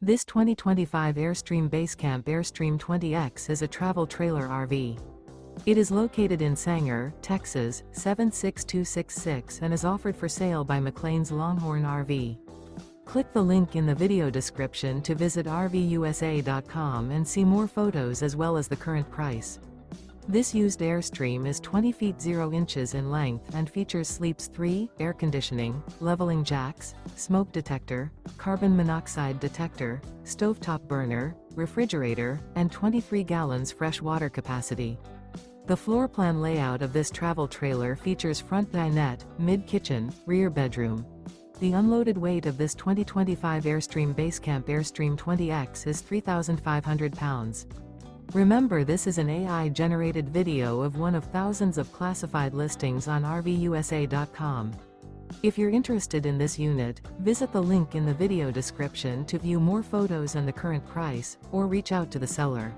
This 2025 Airstream Basecamp AIRSTREAM 20X is a travel trailer RV. It is located in Sanger, Texas, 76266 and is offered for sale by McClain's Longhorn RV. Click the link in the video description to visit RVUSA.com and see more photos as well as the current price. This used Airstream is 20 feet 0 inches in length and features sleeps 3, air conditioning, leveling jacks, smoke detector, carbon monoxide detector, stovetop burner, refrigerator, and 23 gallons fresh water capacity. The floor plan layout of this travel trailer features front dinette, mid-kitchen, rear bedroom. The unloaded weight of this 2025 Airstream Basecamp AIRSTREAM 20X is 3,500 pounds. Remember, this is an AI-generated video of one of thousands of classified listings on RVUSA.com. If you're interested in this unit, visit the link in the video description to view more photos and the current price, or reach out to the seller.